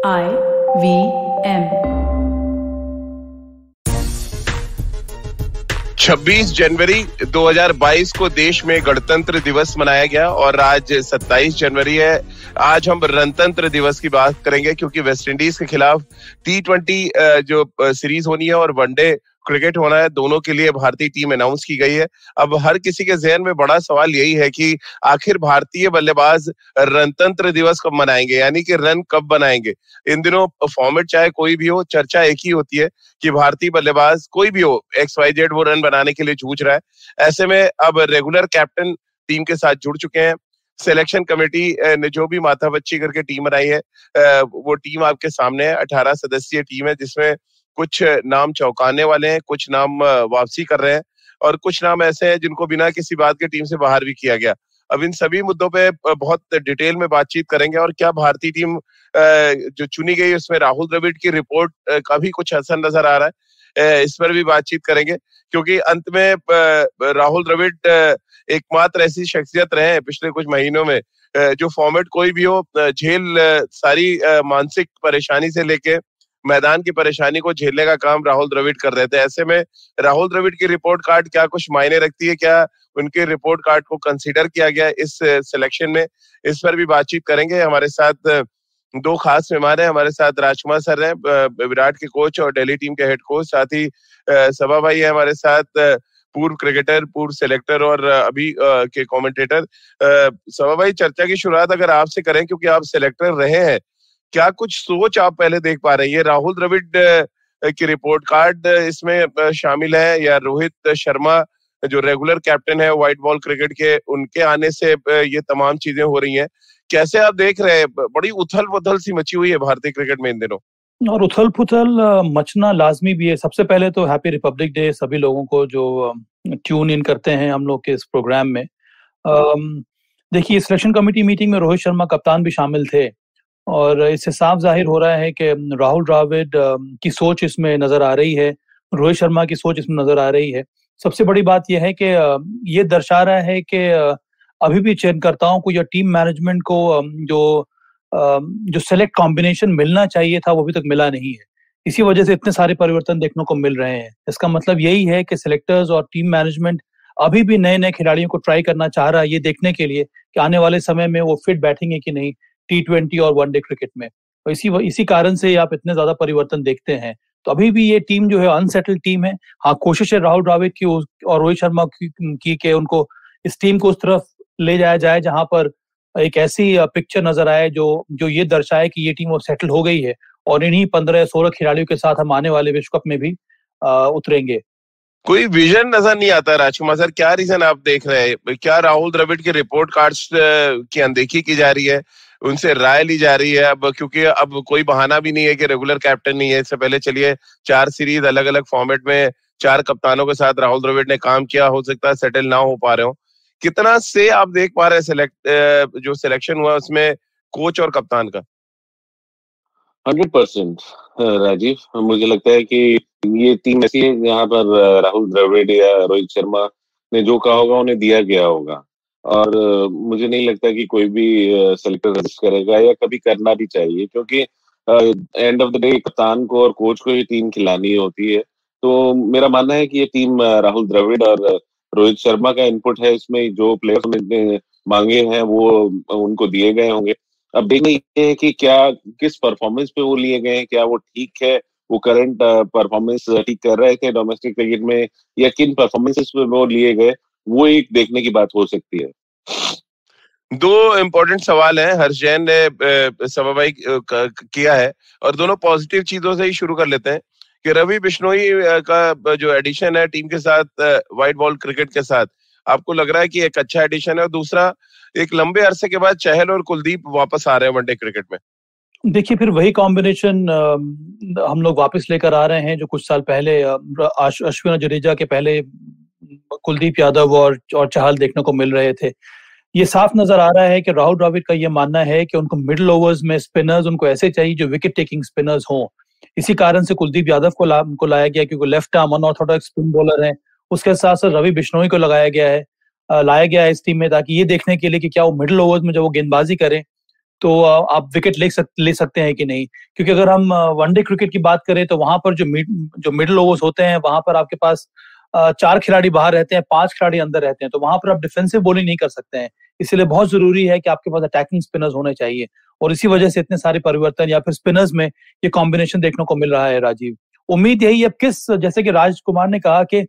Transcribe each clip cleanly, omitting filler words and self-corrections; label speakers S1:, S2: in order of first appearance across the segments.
S1: IVM
S2: 26 जनवरी 2022 को देश में गणतंत्र दिवस मनाया गया और आज 27 जनवरी है। आज हम रणतंत्र दिवस की बात करेंगे क्योंकि वेस्टइंडीज के खिलाफ T20 जो सीरीज होनी है और वनडे क्रिकेट होना है, दोनों के लिए भारतीय टीम अनाउंस की गई है। अब हर किसी के जहन में बड़ा सवाल यही है कि आखिर भारतीय बल्लेबाज रणतंत्र दिवस कब मनाएंगे, यानी कि रन कब बनाएंगे। इन दिनों फॉर्मेट चाहे कोई भी हो, चर्चा एक ही होती है कि भारतीय बल्लेबाज कोई भी हो, XYZ, वो रन बनाने के लिए जूझ रहा है। ऐसे में अब रेगुलर कैप्टन टीम के साथ जुड़ चुके हैं। सिलेक्शन कमेटी ने जो भी माथापच्ची करके टीम बनाई है, वो टीम आपके सामने है। 18 सदस्यीय टीम है जिसमें कुछ नाम चौंकाने वाले हैं, कुछ नाम वापसी कर रहे हैं और कुछ नाम ऐसे हैं जिनको बिना किसी बात के टीम से बाहर भी किया गया। अब इन सभी मुद्दों पे बहुत डिटेल में बातचीत करेंगे और क्या भारतीय टीम जो चुनी गई उसमें राहुल द्रविड़ की रिपोर्ट का भी कुछ असर नजर आ रहा है, इस पर भी बातचीत करेंगे क्योंकि अंत में राहुल द्रविड़ एकमात्र ऐसी शख्सियत रहे हैं पिछले कुछ महीनों में जो फॉर्मेट कोई भी हो झेल सारी मानसिक परेशानी से लेके मैदान की परेशानी को झेलने का काम राहुल द्रविड़ कर रहे थे। ऐसे में राहुल द्रविड़ की रिपोर्ट कार्ड क्या कुछ मायने रखती है, क्या उनके रिपोर्ट कार्ड को कंसीडर किया गया इस सिलेक्शन में, इस पर भी बातचीत करेंगे। हमारे साथ दो खास मेहमान हैं। हमारे साथ राजकुमार सर हैं, विराट के कोच और दिल्ली टीम के हेड कोच। साथ ही सबा भाई है हमारे साथ, पूर्व क्रिकेटर, पूर्व सिलेक्टर और अभी के कमेंटेटर। सबा भाई, चर्चा की शुरुआत अगर आपसे करें क्योंकि आप सिलेक्टर रहे हैं, क्या कुछ सोच आप पहले देख पा रहे हैं? ये राहुल द्रविड़ की रिपोर्ट कार्ड इसमें शामिल है या रोहित शर्मा जो रेगुलर कैप्टन है व्हाइट बॉल क्रिकेट के, उनके आने से ये तमाम चीजें हो रही हैं? कैसे आप देख रहे हैं? बड़ी उथल पुथल सी मची हुई है भारतीय क्रिकेट में इन दिनों।
S3: और उथल पुथल मचना लाजमी भी है। सबसे पहले तो हैप्पी रिपब्लिक डे सभी लोगों को जो ट्यून इन करते हैं हम लोग के इस प्रोग्राम में। देखिए, सिलेक्शन कमेटी मीटिंग में रोहित शर्मा कप्तान भी शामिल थे और इससे साफ जाहिर हो रहा है कि राहुल द्रविड़ की सोच इसमें नजर आ रही है, रोहित शर्मा की सोच इसमें नजर आ रही है। सबसे बड़ी बात यह है कि ये दर्शा रहा है कि अभी भी चयनकर्ताओं को या टीम मैनेजमेंट को जो सेलेक्ट कॉम्बिनेशन मिलना चाहिए था वो अभी तक मिला नहीं है। इसी वजह से इतने सारे परिवर्तन देखने को मिल रहे हैं। इसका मतलब यही है कि सिलेक्टर्स और टीम मैनेजमेंट अभी भी नए नए खिलाड़ियों को ट्राई करना चाह रहा है, ये देखने के लिए कि आने वाले समय में वो फिट बैठेंगे कि नहीं T20 और वनडे क्रिकेट में। और इसी कारण से आप इतने ज्यादा परिवर्तन देखते हैं। तो अभी भी ये टीम जो है अनसेटल्ड टीम है। हाँ, कोशिश है राहुल द्रविड़ की और रोहित शर्मा की कि उनको इस टीम को उस तरफ ले जाया जाए जहां पर एक ऐसी पिक्चर नजर आए जो ये दर्शाए कि ये टीम वो सेटल हो गई है और इन्हीं 15-16 खिलाड़ियों के साथ हम आने वाले विश्व कप में भी उतरेंगे।
S2: कोई विजन नजर नहीं आता। राजकुमार सर, क्या रीजन आप देख रहे हैं? क्या राहुल द्रविड़ के रिपोर्ट कार्ड्स की अनदेखी की जा रही है, उनसे राय ली जा रही है? अब क्योंकि अब कोई बहाना भी नहीं है कि रेगुलर कैप्टन नहीं है। इससे पहले चलिए 4 सीरीज अलग अलग फॉर्मेट में 4 कप्तानों के साथ राहुल द्रविड़ ने काम किया, हो सकता है सेटल ना हो पा रहे हो। कितना से आप देख पा रहे हैं जो सिलेक्शन हुआ उसमें कोच और कप्तान का?
S4: 100% राजीव, मुझे लगता है कि ये टीम ऐसी है जहाँ पर राहुल द्रविड़ या रोहित शर्मा ने जो कहा होगा उन्हें दिया गया होगा और मुझे नहीं लगता कि कोई भी सेलेक्टर रजिस्ट करेगा या कभी करना भी चाहिए, क्योंकि एंड ऑफ द डे कप्तान को और कोच को ये टीम खिलानी होती है। तो मेरा मानना है कि ये टीम राहुल द्रविड़ और रोहित शर्मा का इनपुट है। इसमें जो प्लेयर्स उन्होंने मांगे हैं वो उनको दिए गए होंगे। अब देखना ये है कि किस परफॉर्मेंस पे वो लिए गए हैं, क्या वो ठीक है, वो करंट परफॉर्मेंस ठीक कर रहे थे डोमेस्टिक क्रिकेट में, या किन परफॉर्मेंसेस पे वो लिए गए, वो एक देखने की बात हो सकती है।
S2: दो इम्पोर्टेंट सवाल हैं हर्ष जैन ने सबा भाई किया है और दोनों पॉजिटिव चीजों से ही शुरू कर लेते हैं कि रवि बिश्नोई का जो एडिशन है टीम के साथ व्हाइट बॉल क्रिकेट के साथ, आपको लग रहा है कि एक अच्छा एडिशन है? और दूसरा, एक लंबे अरसे के बाद चहल और कुलदीप वापस आ रहे हैं वनडे क्रिकेट में।
S3: देखिए, फिर वही कॉम्बिनेशन हम लोग वापस लेकर आ रहे हैं जो कुछ साल पहले अश्विन और जडेजा के पहले कुलदीप यादव और चहल देखने को मिल रहे थे। ये साफ नजर आ रहा है कि राहुल द्रविड़ का ये मानना है कि उनको मिडिल ओवर्स में स्पिनर्स उनको ऐसे चाहिए जो विकेट टेकिंग स्पिनर्स हों। इसी कारण से कुलदीप यादव को लाया गया क्योंकि left arm unorthodox spin bowler हैं। उसके साथ साथ रवि बिश्नोई को लाया गया है इस टीम में ताकि ये देखने के लिए कि क्या वो मिडिल ओवर्स में जब वो गेंदबाजी करें तो आप विकेट ले सकते हैं कि नहीं, क्योंकि अगर हम वनडे क्रिकेट की बात करें तो वहां पर जो मिडिल ओवर्स होते हैं वहां पर आपके पास 4 खिलाड़ी बाहर रहते हैं, 5 खिलाड़ी अंदर रहते हैं, तो वहां पर आप डिफेंसिव बॉलिंग नहीं कर सकते हैं। इसलिए बहुत जरूरी है कि आपके पास अटैकिंग स्पिनर्स होने चाहिए, और इसी वजह से इतने सारे परिवर्तन या फिर स्पिनर्स में ये कॉम्बिनेशन देखने को मिल रहा है। राजीव, उम्मीद यही अब जैसे कि राजकुमार ने कहा कि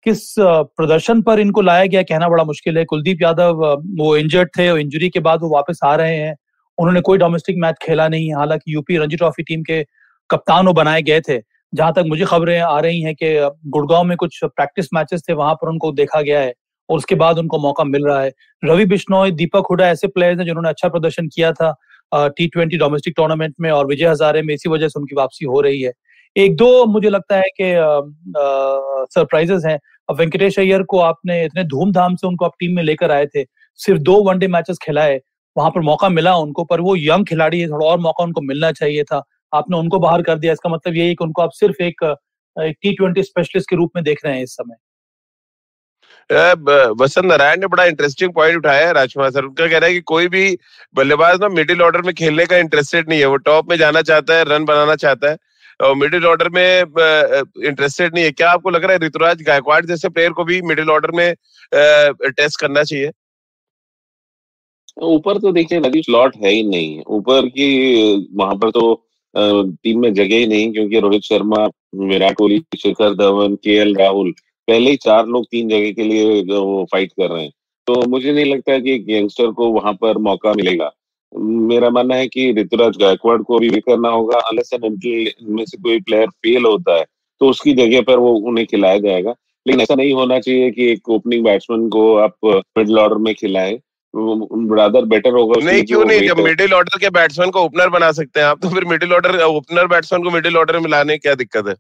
S3: किस प्रदर्शन पर इनको लाया गया कहना बड़ा मुश्किल है। कुलदीप यादव वो इंजर्ड थे और इंजरी के बाद वो वापस आ रहे हैं। उन्होंने कोई डोमेस्टिक मैच खेला नहीं, हालांकि यूपी रणजी ट्रॉफी टीम के कप्तान वो बनाए गए थे। जहां तक मुझे खबरें आ रही हैं कि गुड़गांव में कुछ प्रैक्टिस मैचेस थे, वहां पर उनको देखा गया है और उसके बाद उनको मौका मिल रहा है। रवि बिश्नोई, दीपक हुडा ऐसे प्लेयर्स हैं जिन्होंने अच्छा प्रदर्शन किया था T20 डोमेस्टिक टूर्नामेंट में और विजय हजारे में, इसी वजह से उनकी वापसी हो रही है। एक दो मुझे लगता है कि सरप्राइजेस हैं। अब वेंकटेश अय्यर को आपने इतने धूमधाम से उनको आप टीम में लेकर आए थे, सिर्फ 2 वनडे मैचेस खिलाए, वहां पर मौका मिला उनको, पर वो यंग खिलाड़ी है, थोड़ा और मौका उनको मिलना चाहिए था। आपने उनको बाहर कर दिया, इसका मतलब यही कि उनको आप सिर्फ एक T20 स्पेशलिस्ट के रूप में देख रहे हैं इस समय।
S2: वसंत नारायण ने बड़ा इंटरेस्टिंग पॉइंट उठाया है राजकुमार सर। उनका कहना है कि कोई भी बल्लेबाज ना मिडिल ऑर्डर में खेलने का इंटरेस्टेड नहीं है, वो टॉप में जाना चाहता है, रन बनाना चाहता है, और मिडिल ऑर्डर में इंटरेस्टेड नहीं है। क्या आपको लग रहा है ऋतुराज गायकवाड़ जैसे प्लेयर को भी मिडिल ऑर्डर में टेस्ट करना चाहिए?
S4: ऊपर तो देखिए नदी स्लॉट है ही नहीं, ऊपर की वहां पर तो टीम में जगह ही नहीं, क्योंकि रोहित शर्मा, विराट कोहली, शिखर धवन, KL राहुल, पहले ही 4 लोग 3 जगह के लिए वो फाइट कर रहे हैं। तो मुझे नहीं लगता कि एक यंगस्टर को वहां पर मौका मिलेगा। मेरा मानना है कि ऋतुराज गायकवाड़ को भी करना होगा, अनलेस एंड अनटिल इनमें से कोई प्लेयर फेल होता है तो उसकी जगह पर वो उन्हें खिलाया जाएगा। लेकिन ऐसा नहीं होना चाहिए कि एक ओपनिंग बैट्समैन को आप मिडिल ऑर्डर में खिलाएं, ब्रदर बेटर होगा।
S2: नहीं, क्यों नहीं? जब मिडिल ऑर्डर के बैट्समैन को ओपनर बना सकते हैं आप, तो फिर मिडिल ऑर्डर ओपनर बैट्समैन को मिडिल ऑर्डर में लाने क्या दिक्कत है?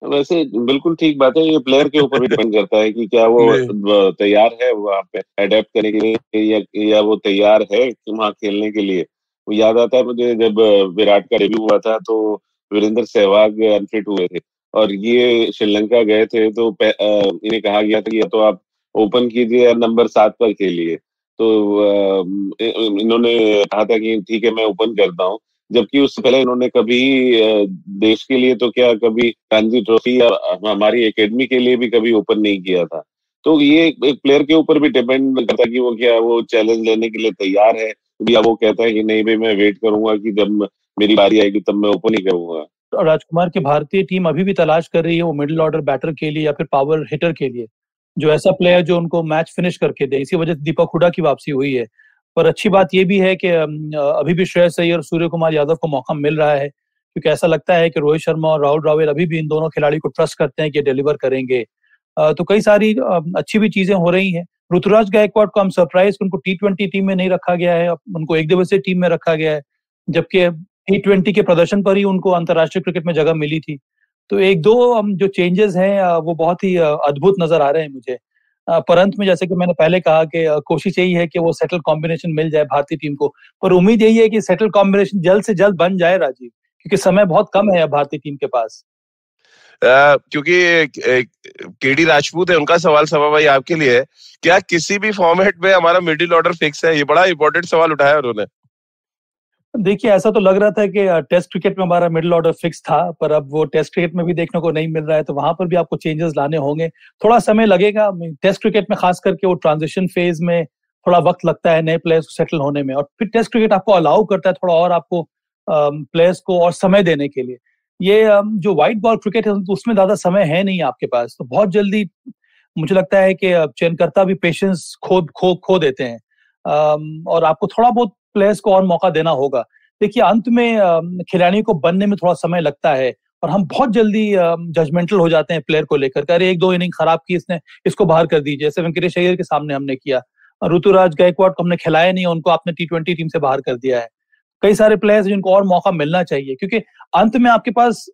S4: वैसे बिल्कुल ठीक बात है, ये प्लेयर के ऊपर भी डिपेंड करता है कि क्या वो तैयार है वहाँ पे अडेप्ट करने के लिए, या वो तैयार है वहाँ खेलने के लिए। वो याद आता है मुझे, जब विराट का डेब्यू हुआ था तो वीरेंद्र सहवाग अनफिट हुए थे और ये श्रीलंका गए थे, तो इन्हें कहा गया था कि या तो आप ओपन कीजिए या नंबर 7 पर खेलिए। तो इन्होंने कहा था कि ठीक है मैं ओपन करता हूँ, जबकि उससे पहले इन्होंने कभी देश के लिए तो क्या कभी रणजी ट्रॉफी या हमारी एकेडमी के लिए भी कभी ओपन नहीं किया था। तो ये एक प्लेयर के ऊपर भी डिपेंड करता है कि वो क्या वो चैलेंज लेने के लिए तैयार है, या वो कहता है कि नहीं भाई मैं वेट करूंगा कि जब मेरी बारी आएगी तब मैं ओपन ही करूंगा।
S3: राजकुमार की भारतीय टीम अभी भी तलाश कर रही है वो मिडिल ऑर्डर बैटर के लिए या फिर पावर हिटर के लिए, जो ऐसा प्लेयर जो उनको मैच फिनिश करके दे। इसी वजह से दीपक हुडा की वापसी हुई है। पर अच्छी बात यह भी है कि अभी भी श्रेयस अय्यर, सूर्य कुमार यादव को मौका मिल रहा है, क्योंकि ऐसा लगता है कि रोहित शर्मा और राहुल द्रविड़ अभी भी इन दोनों खिलाड़ी को ट्रस्ट करते हैं कि डिलीवर करेंगे। तो कई सारी अच्छी भी चीजें हो रही हैं। ऋतुराज गायकवाड़ को हम सरप्राइज, उनको T20 टीम में नहीं रखा गया है, उनको एक दिवसीय टीम में रखा गया है, जबकि T20 के प्रदर्शन पर ही उनको अंतर्राष्ट्रीय क्रिकेट में जगह मिली थी। तो एक दो जो चेंजेस हैं वो बहुत ही अद्भुत नजर आ रहे हैं मुझे। परंत में जैसे कि मैंने पहले कहा कि कोशिश यही है कि वो सेटल कॉम्बिनेशन मिल जाए भारतीय टीम को, पर उम्मीद यही है कि सेटल कॉम्बिनेशन जल्द से जल्द बन जाए राजीव, क्योंकि समय बहुत कम है भारतीय टीम के पास।
S2: क्योंकि KD राजपूत है, उनका सवाल सभा भाई आपके लिए है, क्या किसी भी फॉर्मेट में हमारा मिडिल ऑर्डर फिक्स है? ये बड़ा इंपॉर्टेंट सवाल उठाया उन्होंने।
S3: देखिए, ऐसा तो लग रहा था कि टेस्ट क्रिकेट में हमारा मिडिल ऑर्डर फिक्स था, पर अब वो टेस्ट क्रिकेट में भी देखने को नहीं मिल रहा है, तो वहां पर भी आपको चेंजेस लाने होंगे। थोड़ा समय लगेगा टेस्ट क्रिकेट में, खास करके वो ट्रांजिशन फेज में थोड़ा वक्त लगता है नए प्लेयर्स को सेटल होने में, और फिर टेस्ट क्रिकेट आपको अलाउ करता है थोड़ा और आपको प्लेयर्स को और समय देने के लिए। ये जो व्हाइट बॉल क्रिकेट है उसमें ज्यादा समय है नहीं आपके पास, तो बहुत जल्दी मुझे लगता है कि चयनकर्ता भी पेशेंस खो देते हैं, और आपको थोड़ा बहुत प्लेयर्स को और मौका देना होगा। देखिए, अंत में खिलाड़ियों को बनने में थोड़ा समय लगता है और हम बहुत जल्दी जजमेंटल हो जाते हैं प्लेयर को लेकर। अरे 1-2 इनिंग खराब की इसने, इसको बाहर कर दीजिए, जैसे वेंकटेश अय्यर के सामने हमने किया। ऋतुराज गायकवाड़ को हमने खिलाया नहीं, उनको आपने T20 टीम से बाहर कर दिया है। कई सारे प्लेयर्स जिनको और मौका मिलना चाहिए, क्योंकि अंत में आपके पास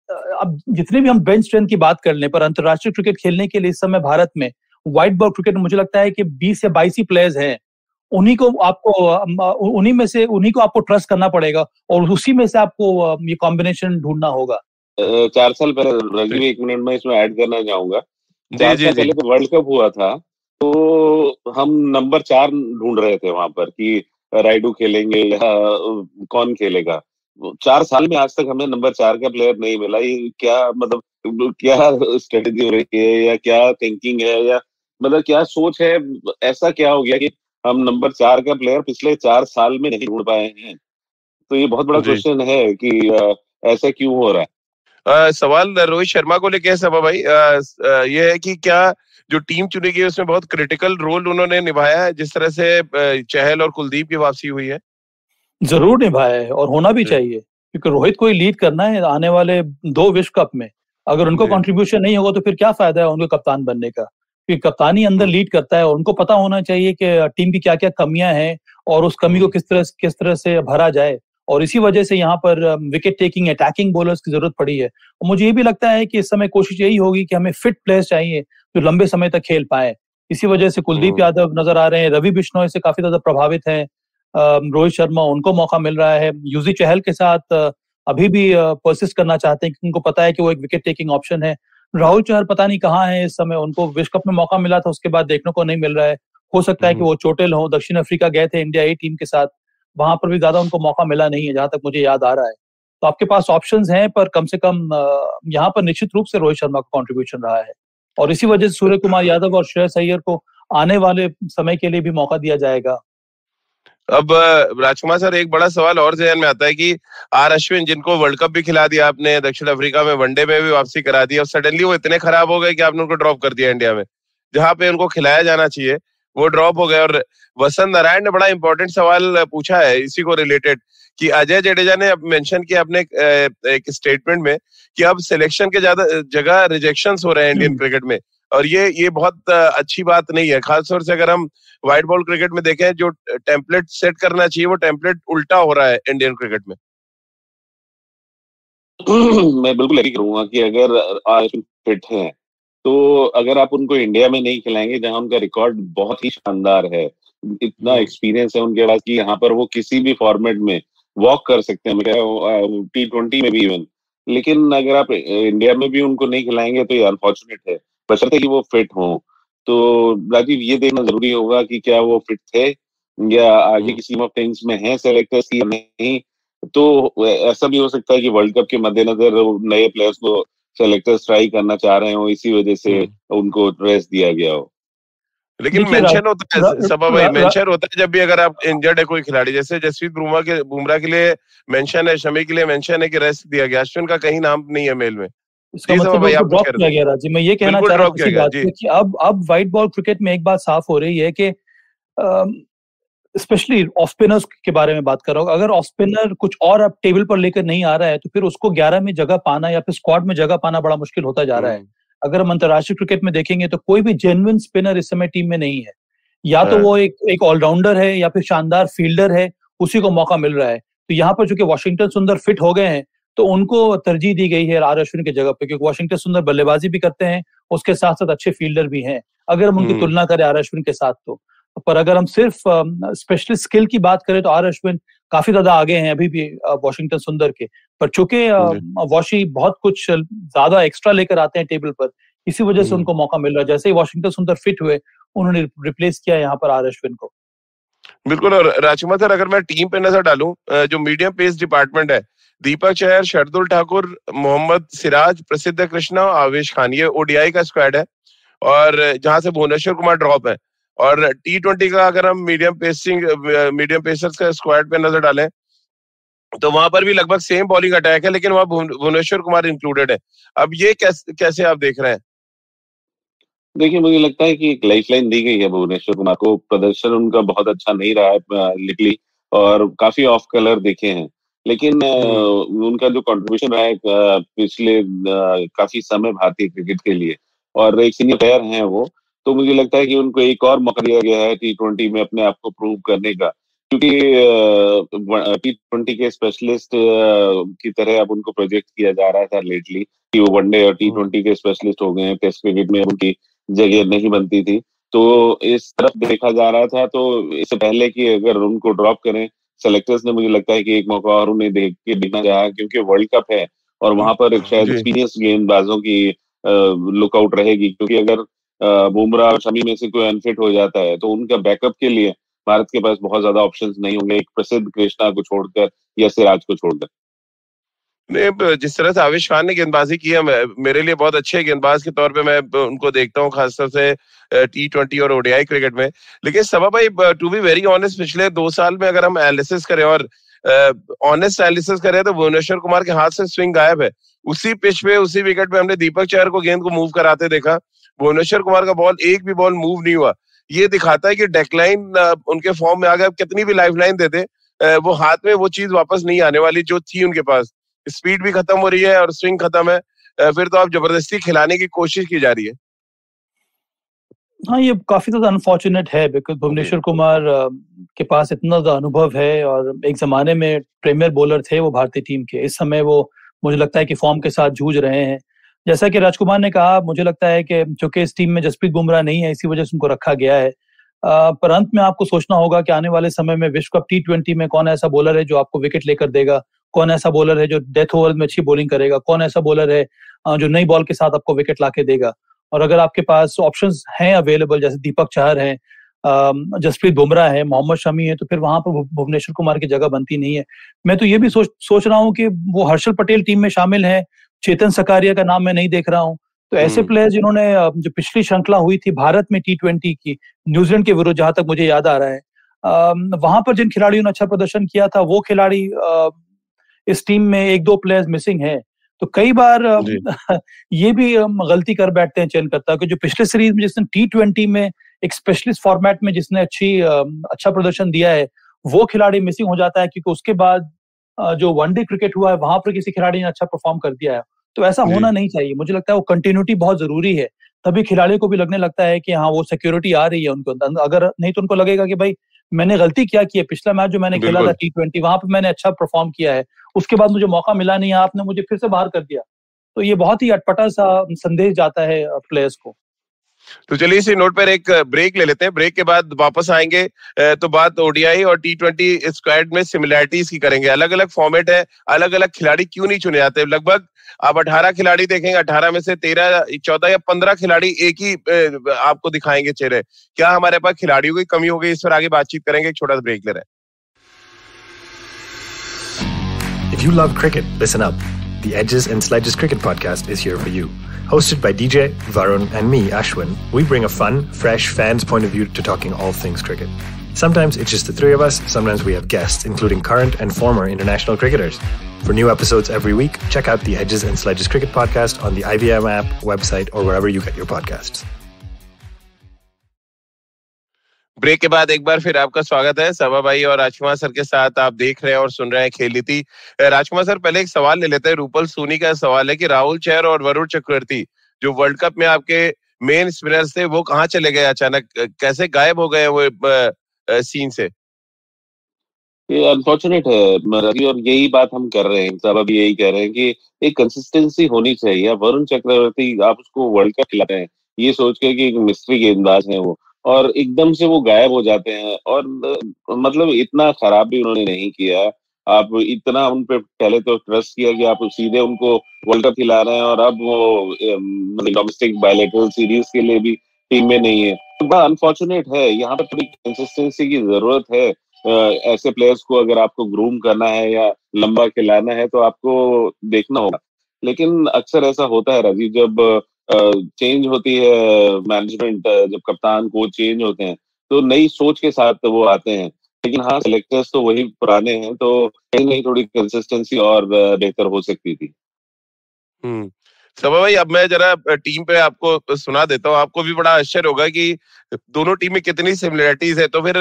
S3: अब जितने भी हम बेंच स्ट्रेंथ की बात कर लें, पर अंतर्राष्ट्रीय क्रिकेट खेलने के लिए इस समय भारत में व्हाइट बॉल क्रिकेट मुझे लगता है कि 20 या 22 ही प्लेयर्स हैं। उन्हीं को आपको ट्रस्ट करना पड़ेगा और उसी में से आपको ये कॉम्बिनेशन ढूंढना होगा।
S4: 4 साल पहले, राजीव 1 मिनट में इसमें ऐड करना चाहूंगा, 4 साल पहले तो वर्ल्ड कप हुआ था, तो हम नंबर 4 ढूंढ रहे थे वहां पर कि राइडू खेलेंगे या कौन खेलेगा? 4 साल में आज तक हमें नंबर 4 का प्लेयर नहीं मिला। ये क्या मतलब क्या स्ट्रेटेजी हो रही है या क्या थिंकिंग है या मतलब क्या सोच है? ऐसा क्या हो गया कि हम नंबर 4 का प्लेयर पिछले 4 साल में नहीं ढूंढ पाए हैं? तो ये बहुत बड़ा
S2: जी।
S4: क्वेश्चन है कि ऐसा क्यों हो रहा है।
S2: सवाल रोहित शर्मा को लेके है सबा भाई। ये है कि क्या जो टीम चुनी गई उसमें बहुत क्रिटिकल रोल उन्होंने निभाया है, जिस तरह से चहल और कुलदीप की वापसी हुई है?
S3: जरूर निभाया है और होना भी चाहिए, क्योंकि रोहित को ही लीड करना है आने वाले 2 विश्व कप में। अगर उनको कंट्रीब्यूशन नहीं होगा तो फिर क्या फायदा है उनको कप्तान बनने का? क्योंकि कप्तानी अंदर लीड करता है और उनको पता होना चाहिए कि टीम की क्या क्या कमियां हैं और उस कमी को किस तरह से भरा जाए। और इसी वजह से यहाँ पर विकेट टेकिंग अटैकिंग बॉलर्स की जरूरत पड़ी है। और मुझे ये भी लगता है कि इस समय कोशिश यही होगी कि हमें फिट प्लेयर्स चाहिए जो लंबे समय तक खेल पाए। इसी वजह से कुलदीप यादव नजर आ रहे हैं, रवि बिश्नोई से काफी ज्यादा प्रभावित है, रोहित शर्मा, उनको मौका मिल रहा है। युजी चहल के साथ अभी भी परसिस्ट करना चाहते हैं क्योंकि उनको पता है कि वो एक विकेट टेकिंग ऑप्शन है। राहुल चहर पता नहीं कहाँ है इस समय, उनको विश्व कप में मौका मिला था, उसके बाद देखने को नहीं मिल रहा है। हो सकता है कि वो चोटिल हो, दक्षिण अफ्रीका गए थे इंडिया ए टीम के साथ, वहां पर भी ज्यादा उनको मौका मिला नहीं है जहां तक मुझे याद आ रहा है। तो आपके पास ऑप्शंस हैं, पर कम से कम यहाँ पर निश्चित रूप से रोहित शर्मा का कॉन्ट्रीब्यूशन रहा है और इसी वजह से सूर्य कुमार यादव और श्रेयस अय्यर को आने वाले समय के लिए भी मौका दिया जाएगा।
S2: अब राजकुमार सर, एक बड़ा सवाल और ज़हन में आता है कि आर अश्विन, जिनको वर्ल्ड कप भी खिला दिया आपने, दक्षिण अफ्रीका में वनडे में भी वापसी करा दी, और सडनली वो इतने खराब हो गए कि आपने उनको ड्रॉप कर दिया इंडिया में, जहां पे उनको खिलाया जाना चाहिए वो ड्रॉप हो गए। और वसंत नारायण ने बड़ा इंपॉर्टेंट सवाल पूछा है इसी को रिलेटेड, कि अजय जडेजा ने अब मेंशन किया अपने एक स्टेटमेंट में कि अब सिलेक्शन के ज्यादा जगह रिजेक्शंस हो रहे हैं इंडियन क्रिकेट में, और ये बहुत अच्छी बात नहीं है। खासतौर से अगर हम व्हाइट बॉल क्रिकेट में देखें, जो टेम्पलेट सेट करना चाहिए वो टेम्पलेट उल्टा हो रहा है इंडियन क्रिकेट में।
S4: मैं बिल्कुल एग्री करूंगा कि अगर आरएचएल फिट हैं तो अगर आप उनको इंडिया में नहीं खिलाएंगे जहां उनका रिकॉर्ड बहुत ही शानदार है, इतना एक्सपीरियंस है उनके पास कि यहाँ पर वो किसी भी फॉर्मेट में वॉक कर सकते हैं, T20 में भी इवन। लेकिन अगर आप इंडिया में भी उनको नहीं खिलाएंगे तो ये अनफॉर्चुनेट है, बशर्ते कि वो फिट हों। तो राजीव, ये देखना जरूरी होगा कि क्या वो फिट थे या आगे की स्कीम ऑफ थिंग्स में है सेलेक्टर्स या नहीं। तो ऐसा भी हो सकता है कि वर्ल्ड कप के मद्देनजर नए प्लेयर्स को सेलेक्टर्स ट्राई करना चाह रहे हो, इसी वजह से उनको रेस्ट दिया गया हो।
S2: लेकिन मेंशन होता है सबा भाई, मेंशन होता है जब भी अगर आप इंजर्ड है कोई खिलाड़ी, जैसे जसप्रीत बुमराह के लिए मेंशन है, शमी के लिए मेंशन है कि रेस्ट दिया गया, अश्विन का कहीं नाम नहीं है मेल में।
S3: इसका मतलब उसको ड्रॉप किया गया। राजीव, मैं ये कहना चाह रहा हूँ इसी बात पे कि अब व्हाइट बॉल क्रिकेट में एक बात साफ हो रही है कि स्पेशली ऑफ स्पिनर्स के बारे में बात कर रहा हूँ, अगर ऑफ स्पिनर कुछ और अब टेबल पर लेकर नहीं आ रहा है तो फिर उसको 11 में जगह पाना या फिर स्क्वाड में जगह पाना बड़ा मुश्किल होता जा रहा है। अगर हम अंतर्राष्ट्रीय क्रिकेट में देखेंगे तो कोई भी जेन्युइन स्पिनर इस समय टीम में नहीं है, या तो वो एक ऑलराउंडर है या फिर शानदार फील्डर है, उसी को मौका मिल रहा है। तो यहाँ पर चूंकि वॉशिंगटन सुंदर फिट हो गए हैं तो उनको तरजीह दी गई है आर अश्विन की जगह पे, क्योंकि वॉशिंगटन सुंदर बल्लेबाजी भी करते हैं, उसके साथ साथ अच्छे फील्डर भी हैं अगर हम उनकी तुलना करें आर अश्विन के साथ। तो पर अगर हम सिर्फ स्पेशलिस्ट स्किल की बात करें तो आर अश्विन काफी ज्यादा आगे हैं अभी भी वॉशिंगटन सुंदर के। पर चूंकि वॉशी बहुत कुछ ज्यादा एक्स्ट्रा लेकर आते हैं टेबल पर, इसी वजह से उनको मौका मिल रहा है। जैसे ही वॉशिंगटन सुंदर फिट हुए उन्होंने रिप्लेस किया यहाँ पर आर अश्विन को।
S2: बिल्कुल। और राजकुमार सर, अगर मैं टीम पे नजर डालूं, जो मीडियम पेस डिपार्टमेंट है, दीपक चहर, शार्दुल ठाकुर, मोहम्मद सिराज, प्रसिद्ध कृष्णा, आवेश खान, ये ओडीआई का स्क्वाड है, और जहां से भुवनेश्वर कुमार ड्रॉप है। और T20 का अगर हम मीडियम पेसर्स का स्क्वाड पे नजर डालें तो वहां पर भी लगभग सेम बॉलिंग अटैक है, लेकिन वहां भुवनेश्वर कुमार इंक्लूडेड है। अब ये कैसे आप देख रहे हैं?
S4: देखिए, मुझे लगता है कि एक लाइफलाइन दी गई है भुवनेश्वर कुमार को। प्रदर्शन उनका बहुत अच्छा नहीं रहा है लिटली, और काफी ऑफ कलर देखे हैं, लेकिन उनका जो कंट्रीब्यूशन रहा है पिछले काफी समय भारतीय क्रिकेट के लिए, और एक सीनियर प्लेयर हैं वो, तो मुझे लगता है कि उनको एक और मौका दिया गया है T20 में अपने आप को प्रूव करने का। क्योंकि T20 के स्पेशलिस्ट की तरह अब उनको प्रोजेक्ट किया जा रहा था लेटली कि वो वनडे और T20 के स्पेशलिस्ट हो गए हैं, टेस्ट क्रिकेट में उनकी जगह नहीं बनती थी, तो इस तरफ देखा जा रहा था। तो इससे पहले कि अगर उनको ड्रॉप करें सेलेक्टर्स ने, मुझे लगता है कि एक मौका और उन्हें देखना चाहा, क्योंकि वर्ल्ड कप है और वहां पर शायद एक्सपीरियंस गेंदबाजों की लुकआउट रहेगी। क्योंकि अगर बुमराह और शमी में से कोई अनफिट हो जाता है तो उनका बैकअप के लिए भारत के पास बहुत ज्यादा ऑप्शंस नहीं होंगे एक प्रसिद्ध कृष्णा को छोड़कर या सिराज को छोड़कर।
S2: जिस तरह से आवेश खान ने गेंदबाजी की है, मेरे लिए बहुत अच्छे गेंदबाज के तौर पे मैं उनको देखता हूँ, खासतौर से T20 और ओडीआई क्रिकेट में। लेकिन सबा भाई, टू बी वेरी ऑनेस्ट, पिछले 2 साल में अगर हम एनालिसिस करें और ऑनेस्ट एनालिसिस करें तो भुवनेश्वर कुमार के हाथ से स्विंग गायब है। उसी पिच पे, उसी विकेट पे हमने दीपक चहर को गेंद को मूव कराते देखा, भुवनेश्वर कुमार का बॉल एक भी बॉल मूव नहीं हुआ। ये दिखाता है कि डेक्लाइन उनके फॉर्म में आ गया। कितनी भी लाइफलाइन देते वो हाथ में वो चीज वापस नहीं आने वाली जो थी उनके पास। स्पीड भी खत्म हो रही है और स्विंग खत्म है, फिर तो आप जबरदस्ती खिलाने की कोशिश की जा रही है।
S3: हाँ, ये काफी ज्यादा अनफॉर्चुनेट है बिकॉज भुवनेश्वर कुमार के पास इतना ज्यादा अनुभव है और एक जमाने में प्रीमियर बॉलर थे वो भारतीय टीम के। इस समय वो मुझे लगता है कि फॉर्म के साथ जूझ रहे हैं। जैसा कि राजकुमार ने कहा, मुझे लगता है कि चूंकि इस टीम में जसप्रीत बुमराह नहीं है, इसी वजह से उनको रखा गया है। पर अंत में आपको सोचना होगा कि आने वाले समय में विश्व कप T20 में कौन ऐसा बॉलर है जो आपको विकेट लेकर देगा, कौन ऐसा बॉलर है जो डेथ ओवर में अच्छी बॉलिंग करेगा, कौन ऐसा बॉलर है जो नई बॉल के साथ आपको विकेट लाके देगा। और अगर आपके पास ऑप्शंस हैं अवेलेबल, जैसे दीपक चहर है, जसप्रीत बुमराह है, मोहम्मद शमी है, तो फिर वहां पर भुवनेश्वर कुमार की जगह बनती नहीं है। मैं तो ये भी सोच रहा हूँ कि वो हर्षल पटेल टीम में शामिल है, चेतन सकारिया का नाम मैं नहीं देख रहा हूँ। तो ऐसे प्लेयर्स जिन्होंने जो पिछली श्रृंखला हुई थी भारत में T20 की न्यूजीलैंड के विरुद्ध, जहां तक मुझे याद आ रहा है, वहां पर जिन खिलाड़ियों ने अच्छा प्रदर्शन किया था वो खिलाड़ी इस टीम में 1-2 प्लेयर्स मिसिंग है। तो कई बार ये भी गलती कर बैठते हैं चयनकर्ता कि जो पिछले सीरीज में जिसने T20 में एक स्पेशलिस्ट फॉर्मेट में जिसने अच्छा प्रदर्शन दिया है वो खिलाड़ी मिसिंग हो जाता है, क्योंकि उसके बाद जो वनडे क्रिकेट हुआ है वहां पर किसी खिलाड़ी ने अच्छा परफॉर्म कर दिया है। तो ऐसा होना नहीं चाहिए। मुझे लगता है वो कंटिन्यूटी बहुत जरूरी है, तभी खिलाड़ियों को भी लगने लगता है कि हाँ वो सिक्योरिटी आ रही है उनको अंदर। अगर नहीं तो उनको लगेगा कि भाई मैंने गलती क्या की है, पिछला मैच जो मैंने खेला था T20 वहां पर मैंने अच्छा परफॉर्म किया है, उसके बाद मुझे मौका मिला नहीं, आपने मुझे फिर से बाहर कर दिया। तो ये बहुत ही अटपटा सा संदेश जाता है प्लेयर्स को।
S2: तो चलिए इसी नोट पर एक ब्रेक ले लेते हैं। ब्रेक के बाद वापस आएंगे तो बात ओडीआई और T20 स्क्वाड में सिमिलैरिटीज की करेंगे। अलग अलग फॉर्मेट है, अलग अलग खिलाड़ी क्यों नहीं चुने जाते। लगभग आप 18 खिलाड़ी देखेंगे, 18 में से 13, 14 या 15 खिलाड़ी एक ही आपको दिखाएंगे चेहरे। क्या हमारे पास खिलाड़ियों की कमी हो गई? इस पर आगे बातचीत करेंगे। एक छोटा सा ब्रेक ले रहे हैं।
S1: If you love cricket, listen up. The Edges and Sledges Cricket Podcast is here for you. Hosted by DJ, Varun and me, Ashwin, we bring a fun, fresh fan's point of view to talking all things cricket. Sometimes it's just the three of us, sometimes we have guests, including current and former international cricketers. For new episodes every week, check out the Edges and Sledges Cricket Podcast on the IVM app, website, or wherever you get your podcasts.
S2: Break के बाद एक बार फिर आपका स्वागत है। सबा भाई और राजकुमार sir के साथ आप देख रहे हैं और सुन रहे हैं खेल नीति। राजकुमार सर, पहले एक सवाल ले लेते हैं। रूपल सोनी का सवाल है कि राहुल चहर और वरुण चक्रवर्ती जो वर्ल्ड कप में आपके मेन स्पिनर्स थे वो कहाँ चले गए अचानक, कैसे गायब हो गए वो सीन से?
S4: ये अनफॉर्चुनेट है और यही बात हम कर रहे हैं। सब अभी यही कह रहे हैं कि एक कंसिस्टेंसी होनी चाहिए। वरुण चक्रवर्ती आप उसको वर्ल्ड कप खिलाते हैं ये सोच के कि एक मिस्ट्री गेंदबाज है वो, और एकदम से वो गायब हो जाते हैं। और मतलब इतना खराब भी उन्होंने नहीं किया। आप इतना उन पे पहले तो ट्रस्ट किया कि आप सीधे उनको वर्ल्ड कप खिला रहे हैं, और अब वो डोमेस्टिक बायलैटरल सीरीज के लिए भी टीम में नहीं है। तो बड़ा अनफॉर्चुनेट है। यहाँ पर थोड़ी कंसिस्टेंसी की जरूरत है। ऐसे प्लेयर्स को अगर आपको ग्रूम करना है या लंबा खिलाना है तो आपको देखना होगा। लेकिन अक्सर ऐसा होता है राजीव, जब चेंज होती है मैनेजमेंट, जब कप्तान कोच चेंज होते हैं तो नई सोच के साथ वो आते हैं। लेकिन हाँ, सेलेक्टर्स तो वही पुराने हैं, तो कहीं नहीं थोड़ी कंसिस्टेंसी और बेहतर हो सकती थी।
S2: सबा भाई, अब मैं जरा टीम पे आपको सुना देता हूँ। आपको भी बड़ा आश्चर्य होगा कि दोनों टीम में कितनी सिमिलरिटीज है। तो फिर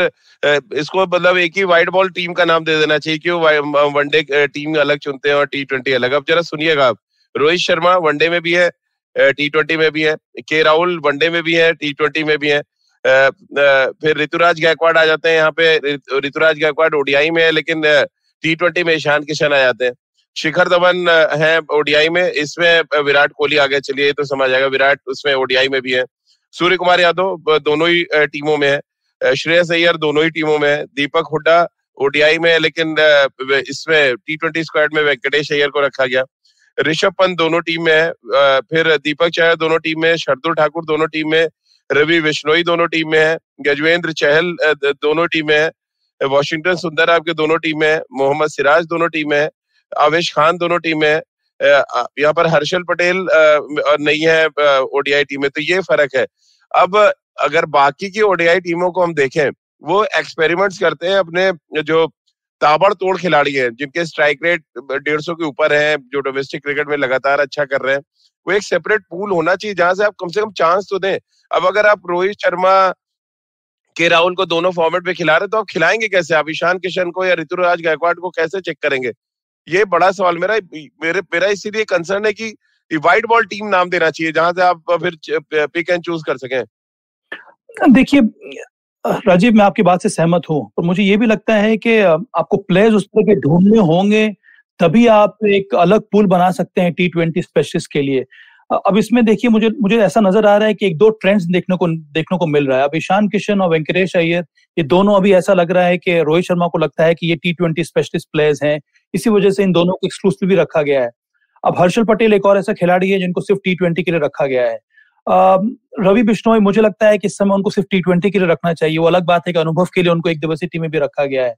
S2: इसको मतलब एक ही व्हाइट बॉल टीम का नाम दे देना चाहिए, क्यों वनडे टीम अलग चुनते हैं और T20 अलग। अब जरा सुनिएगा आप। रोहित शर्मा वनडे में भी है, T20 में भी है। के राहुल वनडे में भी है, T20 में भी है। फिर ऋतुराज गायकवाड़ आ जाते हैं यहाँ पे। ऋतुराज गायकवाड़ ओडीआई में है, लेकिन T20 में ईशान किशन आ जाते हैं। शिखर धवन है ओडीआई में, इसमें विराट कोहली आ गए। चलिए ये तो समझ आएगा, विराट उसमें ओडीआई में भी है। सूर्य कुमार यादव दोनों ही टीमों में है। श्रेयस अय्यर दोनों ही टीमों में है। दीपक हुड्डा ओडीआई में है, लेकिन इसमें T20 स्क्वाड में वेंकटेश अय्यर को रखा गया। ऋषभ पंत दोनों टीम में है। फिर दीपक चहर दोनों टीम में, शार्दुल ठाकुर दोनों टीम में, रवि बिश्नोई दोनों टीम में है, यजुवेंद्र चहल दोनों टीम में है, वॉशिंगटन सुंदर आपके दोनों टीम में है, मोहम्मद सिराज दोनों टीम में है, आवेश खान दोनों टीम में है, यहाँ पर हर्षल पटेल नहीं है ओडीआई टीम में, तो ये फर्क है। अब अगर बाकी की ओडीआई टीमों को हम देखें, वो एक्सपेरिमेंट्स करते हैं अपने जो ताबड़तोड़ खिलाड़ी हैं जिनके स्ट्राइक रेट 150 के ऊपर है, जो डोमेस्टिक क्रिकेट में लगातार अच्छा कर रहे हैं, वो एक सेपरेट पूल होना चाहिए जहां से आप कम से कम चांस तो दें। अब अगर आप रोहित शर्मा के राहुल को दोनों फॉर्मेट पे खिला रहे तो आप खिलाएंगे कैसे? आप ईशान किशन को या ऋतुराज गायकवाड़ को कैसे चेक करेंगे? ये बड़ा सवाल मेरा इसीलिए कंसर्न है कि व्हाइट बॉल टीम नाम देना चाहिए जहां से आप फिर पिक एंड चूज कर सकें।
S3: देखिए राजीव, मैं आपकी बात से सहमत हूँ, पर मुझे ये भी लगता है कि आपको प्लेयर्स उस तरह के ढूंढने होंगे, तभी आप एक अलग पूल बना सकते हैं T20 स्पेशलिस्ट के लिए। अब इसमें देखिए, मुझे ऐसा नजर आ रहा है कि एक दो ट्रेंड्स देखने को मिल रहा है। अब ईशान किशन और वेंकटेश अय्यर, ये दोनों अभी ऐसा लग रहा है कि रोहित शर्मा को लगता है कि ये T20 स्पेशलिस्ट प्लेयर्स हैं, इसी वजह से इन दोनों को एक्सक्लूसिव भी रखा गया है। अब हर्षल पटेल एक और ऐसा खिलाड़ी है जिनको सिर्फ T20 के लिए रखा गया है। रवि बिश्नोई, मुझे लगता है कि इस समय उनको सिर्फ T20 के लिए रखना चाहिए। वो अलग बात है कि अनुभव के लिए उनको एक दिवसीय टीम में भी रखा गया है।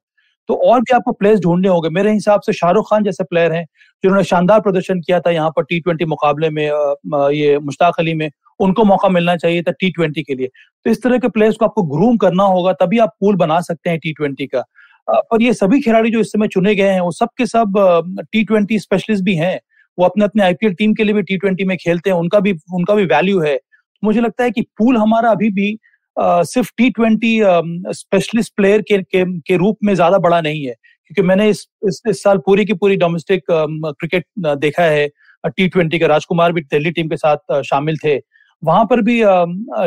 S3: तो और भी आपको प्लेयर्स ढूंढने होंगे। मेरे हिसाब से शाहरुख खान जैसे प्लेयर हैं जिन्होंने शानदार प्रदर्शन किया था यहाँ पर T20 मुकाबले में, ये मुश्ताक अली में, उनको मौका मिलना चाहिए था T20 के लिए। तो इस तरह के प्लेयर्स को आपको ग्रूम करना होगा, तभी आप पूल बना सकते हैं T20 का। पर ये सभी खिलाड़ी जो इस समय चुने गए हैं वो सब के सब T20 स्पेशलिस्ट भी हैं। वो अपने अपने आईपीएल टीम के लिए भी T20 में खेलते हैं, उनका भी वैल्यू है। मुझे लगता है कि पूल हमारा अभी भी सिर्फ T20 स्पेशलिस्ट प्लेयर के रूप में ज्यादा बड़ा नहीं है, क्योंकि मैंने इस साल पूरी की पूरी डोमेस्टिक क्रिकेट देखा है T20 का। राजकुमार भी दिल्ली टीम के साथ शामिल थे। वहां पर भी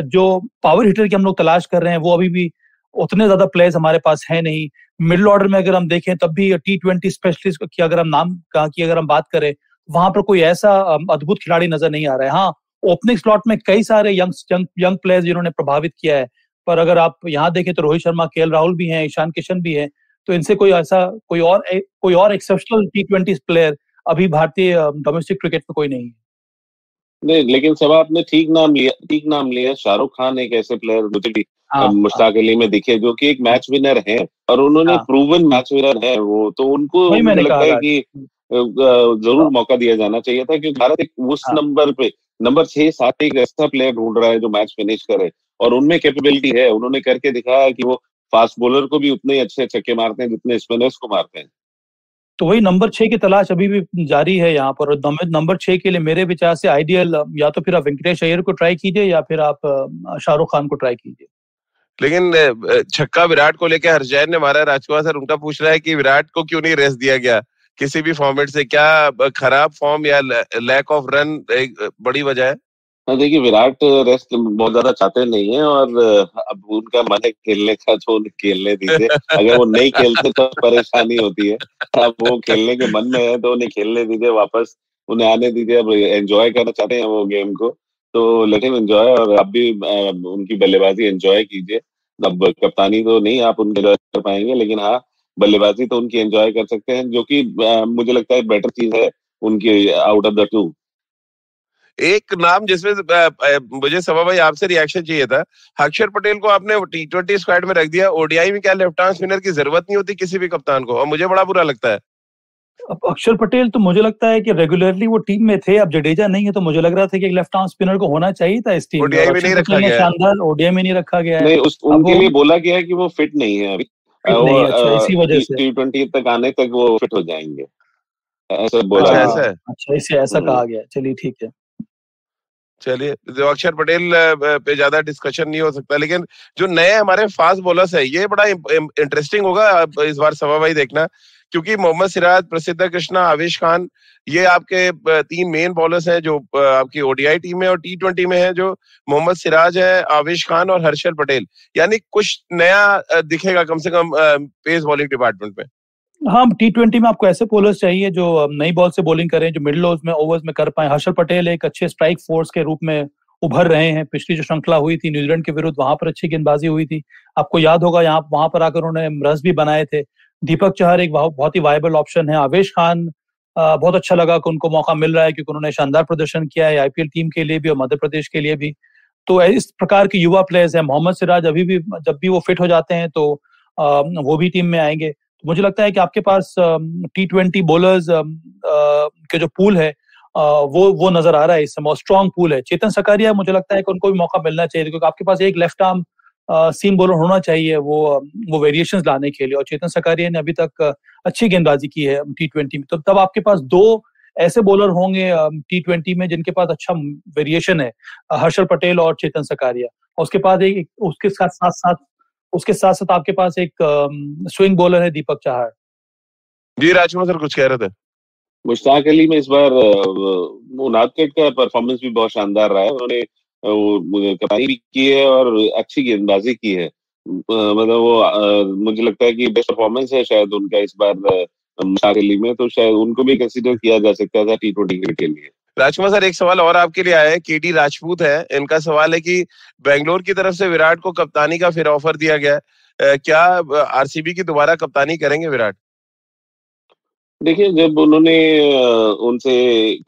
S3: जो पावर हिटर की हम लोग तलाश कर रहे हैं वो अभी भी उतने ज्यादा प्लेयर्स हमारे पास है नहीं। मिडिल ऑर्डर में अगर हम देखें तब भी T20 स्पेशलिस्ट की अगर हम बात करें, वहां पर कोई ऐसा अद्भुत खिलाड़ी नजर नहीं आ रहा है। हाँ, ओपनिंग स्लॉट में कई सारे यंग प्लेयर्स जिन्होंने प्रभावित किया है, पर अगर आप यहाँ देखें तो रोहित शर्मा, केएल राहुल भी हैं, ईशान किशन भी हैं। तो इनसे कोई और एक्सेप्शनल T20 प्लेयर अभी भारतीय डोमेस्टिक क्रिकेट में कोई नहीं है।
S4: नहीं, लेकिन सब आपने ठीक नाम लिया। शाहरुख खान एक ऐसे प्लेयर मुझे भी मुश्ताक अली में दिखे जो कि एक मैच विनर है, और उन्होंने प्रूवन मैच विनर है वो, तो उनको मुझे लगता है कि जरूर मौका दिया जाना चाहिए था, क्योंकि भारत एक उस नंबर 6-7 एक ऐसा प्लेयर ढूंढ रहा है जो मैच फिनिश करे, और उनमें कैपेबिलिटी है। उन्होंने करके दिखाया कि वो फास्ट बॉलर को भी उतने अच्छे छक्के मारते हैं जितने स्पिनर्स को मारते हैं।
S3: तो वही नंबर 6 की तलाश अभी भी जारी है यहाँ पर। नंबर 6 के लिए मेरे विचार से आइडियल या तो फिर आप वेंकटेश अय्यर को ट्राई कीजिए या फिर आप शाहरुख खान को ट्राई कीजिए।
S2: लेकिन छक्का विराट को लेकर हरजैन ने मारा। राजकुमार सर उनका पूछ रहा है कि विराट को क्यों नहीं रेस्ट दिया गया किसी भी फॉर्मेट से? क्या खराब फॉर्म या लैक ऑफ रन एक बड़ी वजह है?
S4: हाँ, देखिए, विराट रेस्ट बहुत ज्यादा चाहते नहीं है, और अब उनका मन है खेलने का तो उन्हें खेलने दीजिए। अगर वो नहीं खेलते तो परेशानी होती है। अब वो खेलने के मन में है तो उन्हें खेलने दीजिए, वापस उन्हें आने दीजिए। अब एंजॉय करना चाहते हैं वो गेम को, तो लेट हिम एंजॉय, और आप भी उनकी बल्लेबाजी एंजॉय कीजिए। अब कप्तानी तो नहीं आप उनके कर पाएंगे, लेकिन हाँ, बल्लेबाजी तो उनकी एंजॉय कर सकते हैं, जो कि मुझे लगता है बेटर चीज है उनकी आउट ऑफ द टू।
S2: एक नाम जिसमें मुझे सभा भाई आपसे रिएक्शन चाहिए था। अक्षर पटेल को आपने T20 स्क्वाड में रख दिया। ओडीआई में क्या लेफ्ट आर्म स्पिनर की जरूरत नहीं होती किसी भी कप्तान को, और मुझे बड़ा बुरा लगता है।
S3: अब अक्षर पटेल तो मुझे लगता है कि रेगुलरली वो टीम में थे। अब जडेजा नहीं है तो मुझे लग रहा था कि एक लेफ्ट आर्म स्पिनर को होना चाहिए था इस टीम में।
S2: ओडीआई में नहीं रखा गया है।
S3: शानदार ओडीआई में नहीं रखा गया है।
S4: नहीं, उनके लिए बोला गया है कि वो फिट नहीं है अभी,
S3: इसी वजह से
S4: T20 तक आने तक वो फिट हो जाएंगे, ऐसा बोला।
S3: अच्छा, इसे ऐसा कहा गया। चलिए ठीक है।
S2: चलिए, जो अक्षर पटेल पे ज्यादा डिस्कशन नहीं हो सकता, लेकिन जो नए हमारे फास्ट बॉलर्स है ये बड़ा इंटरेस्टिंग होगा इस बार सभा भाई देखना, क्योंकि मोहम्मद सिराज, प्रसिद्ध कृष्णा, आवेश खान, ये आपके 3 मेन बॉलर्स हैं जो आपकी ओडीआई टीम में और T20 में है, जो मोहम्मद सिराज है, आवेश खान और हर्षल पटेल। यानी कुछ नया दिखेगा कम से कम पेस बॉलिंग डिपार्टमेंट में।
S3: हाँ, T20 में आपको ऐसे बॉलर्स चाहिए जो नई बॉल से बॉलिंग करें, जो मिडिल ओवर्स में कर पाए। हर्षल पटेल एक अच्छे स्ट्राइक फोर्स के रूप में उभर रहे हैं। पिछली जो श्रृंखला हुई थी न्यूजीलैंड के विरुद्ध, वहां पर अच्छी गेंदबाजी हुई थी। आपको याद होगा वहां पर आकर उन्होंने रस भी बनाए थे। दीपक चहर एक बहुत ही वायबल ऑप्शन है। आवेश खान बहुत अच्छा लगा कि उनको मौका मिल रहा है, क्योंकि उन्होंने शानदार प्रदर्शन किया है आईपीएल टीम के लिए भी और मध्य प्रदेश के लिए भी। तो इस प्रकार के युवा प्लेयर्स हैं। मोहम्मद सिराज अभी भी जब भी वो फिट हो जाते हैं तो वो भी टीम में आएंगे। तो मुझे लगता है कि आपके पास T20 बॉलर्स के जो पूल है वो नजर आ रहा है इस समय, स्ट्रॉन्ग पूल है। चेतन सकारिया मुझे लगता है कि उनको भी मौका मिलना चाहिए, क्योंकि आपके पास एक लेफ्ट आर्म सीम बॉलर होना चाहिए वो वेरिएशंस लाने के लिए, और चेतन सकारिया ने अभी तक अच्छी गेंदबाजी की है T20 में। तो तब आपके पास दो ऐसे बॉलर होंगे T20 में जिनके पास अच्छा वेरिएशन है, हर्षल पटेल और चेतन सकारिया। और उसके साथ साथ आपके पास एक स्विंग बॉलर है दीपक चाहर।
S2: जी राजकुमार सर कुछ कह रहे थे।
S4: मुश्ताक अली में इस बार मुनाफिक का परफॉर्मेंस भी बहुत शानदार रहा है। उन्होंने कप्तानी भी की है और अच्छी गेंदबाजी की है। मतलब वो मुझे लगता है कि बेस्ट परफॉर्मेंस है शायद उनका इस बार मुश्ताक अली में, तो शायद उनको भी कंसीडर किया जा सकता था T20 क्रिकेट के लिए।
S2: राजकुमार सर एक सवाल और आपके लिए आया है, KD राजपूत है, इनका सवाल है कि बेंगलोर की तरफ से विराट को कप्तानी का फिर ऑफर दिया गया है, क्या RCB की दोबारा कप्तानी करेंगे विराट?
S4: देखिए, जब उन्होंने उनसे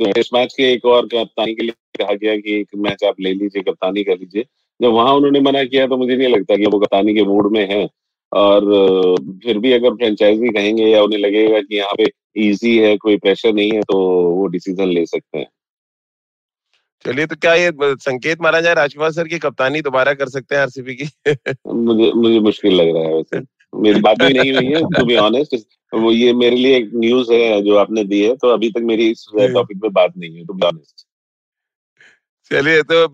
S4: टेस्ट मैच के एक और कप्तानी के लिए कहा गया कि एक मैच आप ले लीजिए, कप्तानी कर लीजिए, जब वहां उन्होंने मना किया तो मुझे नहीं लगता कि वो कप्तानी के मूड में है। और फिर भी अगर फ्रेंचाइजी कहेंगे या उन्हें लगेगा कि यहाँ पे इजी है, कोई प्रेशर नहीं है, तो वो डिसीजन ले सकते हैं।
S2: चलिए, तो क्या ये संकेत माना जाए राजकुमार सर की कप्तानी दोबारा कर सकते हैं RCB की?
S4: मुझे मुश्किल लग रहा है वैसे। मेरी बात भी नहीं हुई है टू बी ऑनेस्ट। वो ये मेरे लिए एक न्यूज है जो आपने दी है, तो अभी तक मेरी इस टॉपिक पे बात नहीं है टू बी ऑनेस्ट।
S2: चलिए, तो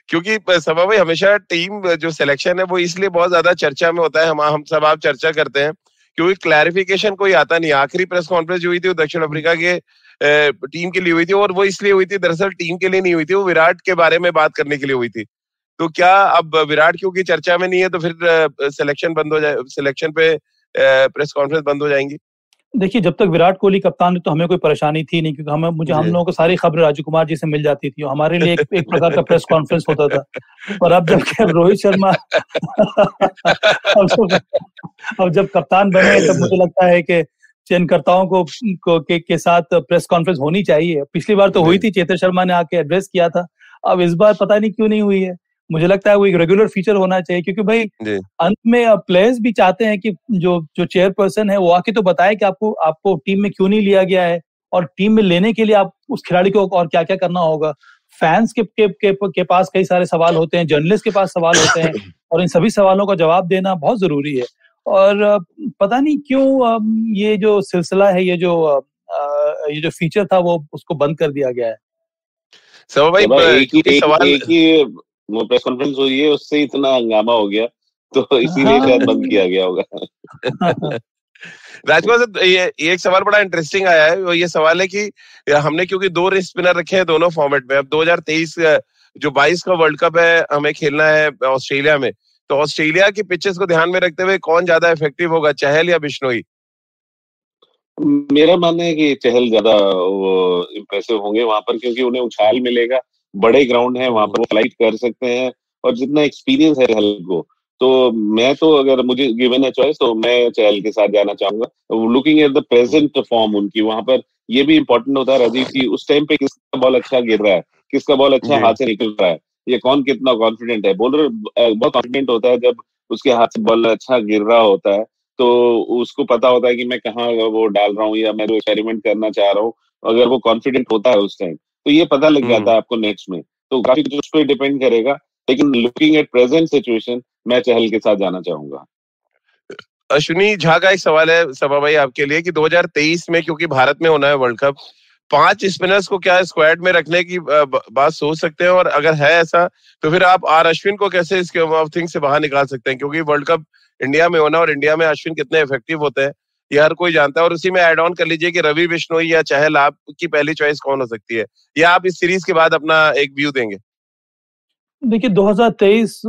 S2: क्योंकि सभा भाई हमेशा टीम जो सिलेक्शन है वो इसलिए बहुत ज्यादा चर्चा में होता है, हम सब आप चर्चा करते हैं क्योंकि क्लैरिफिकेशन कोई आता नहीं। आखिरी प्रेस कॉन्फ्रेंस जो हुई थी वो दक्षिण अफ्रीका के टीम के लिए हुई थी, और वो इसलिए हुई थी, दरअसल टीम के लिए नहीं हुई थी, वो विराट के बारे में बात करने के लिए हुई थी। तो क्या अब विराट क्योंकि चर्चा में नहीं है तो फिर सिलेक्शन बंद हो जाए, सिलेक्शन पे प्रेस कॉन्फ्रेंस बंद हो जाएंगी?
S3: देखिए, जब तक विराट कोहली कप्तान है तो हमें कोई परेशानी थी नहीं, क्योंकि हम लोगों को सारी खबर राजीव कुमार जी से मिल जाती थी, हमारे लिए एक प्रकार का प्रेस कॉन्फ्रेंस होता था। और अब जब रोहित शर्मा अब जब कप्तान बने तब मुझे लगता है कि चयनकर्ताओं के साथ प्रेस कॉन्फ्रेंस होनी चाहिए। पिछली बार तो हुई थी, चेतेश्वर शर्मा ने आके एड्रेस किया था, अब इस बार पता नहीं क्यों नहीं हुई है। मुझे लगता है वो एक रेगुलर फीचर होना चाहिए, क्योंकि भाई अंत में प्लेयर्स भी चाहते हैं कि जो चेयरपर्सन है वो आके तो बताए कि आपको टीम में क्यों नहीं लिया गया है, और टीम में लेने के लिए आप उस खिलाड़ी को और क्या क्या करना होगा। फैंस के पास कई सारे सवाल होते हैं, जर्नलिस्ट के पास सवाल होते हैं, और इन सभी सवालों का जवाब देना बहुत जरूरी है। और पता नहीं क्यों ये जो सिलसिला है, ये जो फीचर था वो उसको बंद कर दिया गया है।
S4: एक ही वो प्रेस कॉन्फ्रेंस हुई है, उससे इतना हंगामा हो गया, तो इसीलिए शायद बंद किया गया होगा।
S2: राजकुमार सर, ये एक सवाल बड़ा इंटरेस्टिंग आया है। वो ये सवाल है कि हमने क्योंकि 2 रेस्ट स्पिनर रखे हैं दोनों फॉर्मेट में, अब 2023 जो 22 का वर्ल्ड कप है हमें खेलना है ऑस्ट्रेलिया में, तो ऑस्ट्रेलिया की पिचेस को ध्यान में रखते हुए कौन ज्यादा इफेक्टिव होगा, चहल या बिश्नोई?
S4: मेरा मानना है कि चहल ज्यादा वो इम्प्रेसिव होंगे वहां पर, क्योंकि उन्हें उछाल मिलेगा, बड़े ग्राउंड है वहां पर, वो फ्लाइट कर सकते हैं, और जितना एक्सपीरियंस है चहल को, तो मैं तो अगर मुझे गिवन है चॉइस तो मैं चहल के साथ जाना चाहूंगा। Looking at the present form उनकी, वहां पर ये भी इंपॉर्टेंट होता है राजीव की उस टाइम पे किसका बॉल अच्छा गिर रहा है, किसका बॉल अच्छा हाथ से निकल रहा है, ये कौन कितना कॉन्फिडेंट है। बॉलर बहुत कॉन्फिडेंट होता है जब उसके हाथ से बॉल अच्छा गिर रहा होता है, तो उसको पता होता है कि मैं कहाँ वो डाल रहा हूँ या मैं जो एक्सपेरिमेंट करना चाह रहा हूँ। अगर वो कॉन्फिडेंट होता है उस टाइम तो ये पता लग जाता है आपको नेक्स्ट में, तो काफी कुछ उस पर डिपेंड करेगा। लेकिन लुकिंग एट प्रेजेंट सिचुएशन मैं चहल के साथ जाना चाहूंगा।
S2: अश्विनी झा का एक सवाल है सभा भाई आपके लिए कि 2023 में क्योंकि भारत में होना है वर्ल्ड कप, 5 स्पिनर्स को क्या स्क्वाड में रखने की बात सोच सकते हैं, और अगर है ऐसा तो फिर आप अश्विन को कैसे इसके ऑफ थिंग से बाहर निकाल सकते हैं, क्योंकि वर्ल्ड कप इंडिया में होना और इंडिया में अश्विन कितने इफेक्टिव होते हैं ये हर कोई जानता है। और उसी में ऐड ऑन कर लीजिए कि रवि बिश्नोई या चहल आपकी पहली चॉइस कौन हो सकती है, या आप इस सीरीज के बाद अपना एक व्यू देंगे?
S3: देखिए, 2023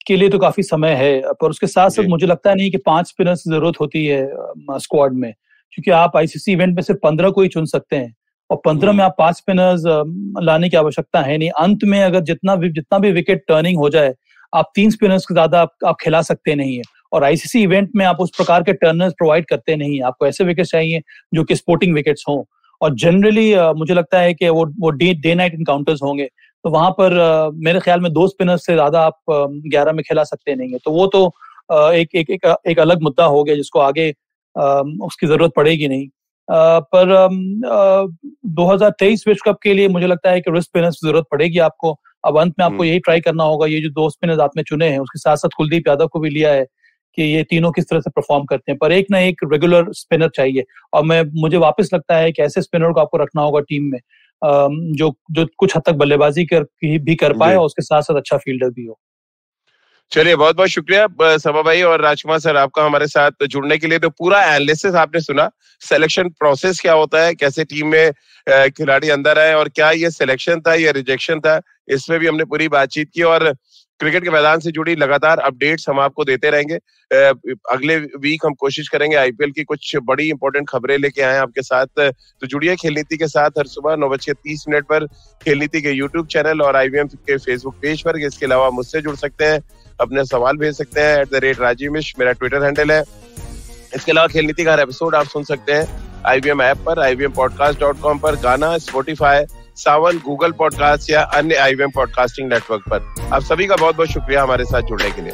S3: के लिए तो काफी समय है, पर उसके साथ साथ मुझे लगता नहीं कि 5 स्पिनर्स की जरूरत होती है स्क्वाड में, क्योंकि आप आईसीसी इवेंट में सिर्फ 15 को ही चुन सकते हैं, और 15 में आप 5 स्पिनर्स लाने की आवश्यकता है नहीं। अंत में अगर जितना भी विकेट टर्निंग हो जाए, आप 3 स्पिनर्स के ज्यादा आप खिला सकते नहीं है, और आईसीसी इवेंट में आप उस प्रकार के टर्नर्स प्रोवाइड करते नहीं है। आपको ऐसे विकेट्स चाहिए जो कि स्पोर्टिंग विकेट्स हों, और जनरली मुझे लगता है कि वो डे नाइट इनकाउंटर्स होंगे। तो वहां पर मेरे ख्याल में 2 स्पिनर्स से ज्यादा आप 11 में खिला सकते नहीं है। तो वो तो एक अलग मुद्दा हो गया जिसको आगे उसकी जरूरत पड़ेगी नहीं। पर 2023 विश्व कप के लिए मुझे लगता है कि रिस्ट स्पिनर्स की जरूरत पड़ेगी आपको। अब अंत में आपको यही ट्राई करना होगा, ये जो 2 स्पिनर्स आपने चुने हैं उसके साथ साथ कुलदीप यादव को भी लिया है कि ये तीनों किस तरह से परफॉर्म करते हैं, पर एक ना एक रेगुलर स्पिनर चाहिए। और मुझे वापस लगता है कि ऐसे स्पिनर को आपको रखना होगा टीम में जो कुछ हद तक बल्लेबाजी भी कर पाए और उसके साथ साथ अच्छा फील्डर भी हो।
S2: चलिए, बहुत बहुत शुक्रिया सभा भाई और राजकुमार सर आपका हमारे साथ जुड़ने के लिए। तो पूरा एनालिसिस आपने सुना, सिलेक्शन प्रोसेस क्या होता है, कैसे टीम में खिलाड़ी अंदर आए और क्या ये सिलेक्शन था या रिजेक्शन था, इसमें भी हमने पूरी बातचीत की। और क्रिकेट के मैदान से जुड़ी लगातार अपडेट्स हम आपको देते रहेंगे। अगले वीक हम कोशिश करेंगे आईपीएल की कुछ बड़ी इंपॉर्टेंट खबरें लेके आए आपके साथ। तो जुड़िए खेल नीति के साथ हर सुबह 9:30 पर खेल नीति के यूट्यूब चैनल और आईवीएम के फेसबुक पेज पर। इसके अलावा मुझसे जुड़ सकते हैं, अपने सवाल भेज सकते हैं @राजीव मिश्र मेरा ट्विटर हैंडल है। इसके अलावा खेल नीति का हर एपिसोड आप सुन सकते हैं आईवीएम ऐप पर, ivmpodcast.com पर, गाना, स्पॉटिफाई, सावन, गूगल पॉडकास्ट या अन्य आईवीएम पॉडकास्टिंग नेटवर्क पर। आप सभी का बहुत बहुत शुक्रिया हमारे साथ जुड़ने के लिए।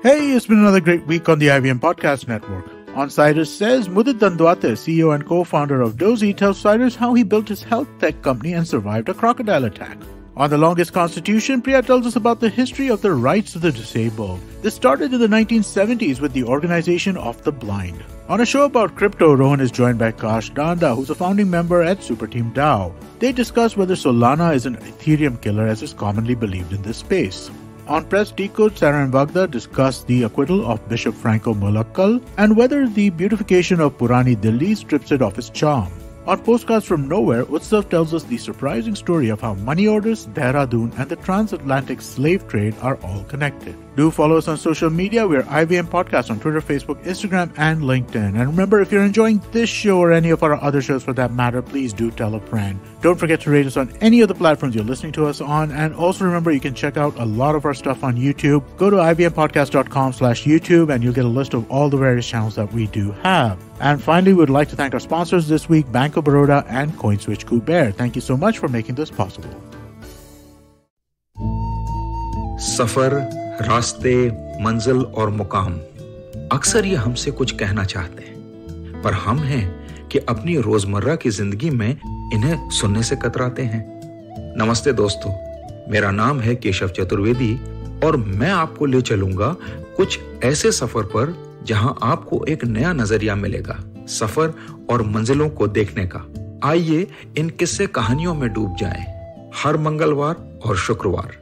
S5: Hey, it's been another great week on the IVM Podcast Network. On Cyrus Says, Mudit Dandwate, CEO and co-founder of Dozy, tells Cyrus how he built his health tech company and survived a crocodile attack. On The Longest Constitution, Priya tells us about the history of the rights of the disabled. This started in the 1970s with the Organization of the Blind. On a show about crypto, Rohan is joined by Kash Danda, who's a founding member at Superteam DAO. They discuss whether Solana is an Ethereum killer as is commonly believed in this space. On Press Decode, Sarah and Vagda discuss the acquittal of Bishop Franco Mulakkal and whether the beautification of Purani Delhi strips it of its charm. On Postcards from Nowhere, Utsav tells us the surprising story of how money orders, Dehradun and the transatlantic slave trade are all connected. Do follow us on social media. We're IVM Podcast on Twitter, Facebook, Instagram, and LinkedIn. And remember, if you're enjoying this show or any of our other shows for that matter, please do tell a friend. Don't forget to rate us on any of the platforms you're listening to us on. And also remember, you can check out a lot of our stuff on YouTube. Go to ivmpodcast.com/YouTube and you'll get a list of all the various channels that we do have. And finally, we'd like to thank our sponsors this week, Bank of Baroda and CoinSwitch Kuber. Thank you so much for making this possible.
S6: सफर, रास्ते, मंजिल और मुकाम अक्सर ये हमसे कुछ कहना चाहते हैं, पर हम हैं कि अपनी रोजमर्रा की जिंदगी में इन्हें सुनने से कतराते हैं। नमस्ते दोस्तों, मेरा नाम है केशव चतुर्वेदी और मैं आपको ले चलूंगा कुछ ऐसे सफर पर जहां आपको एक नया नजरिया मिलेगा सफर और मंजिलों को देखने का। आइए इन किस्से कहानियों में डूब जाएं। हर मंगलवार और शुक्रवार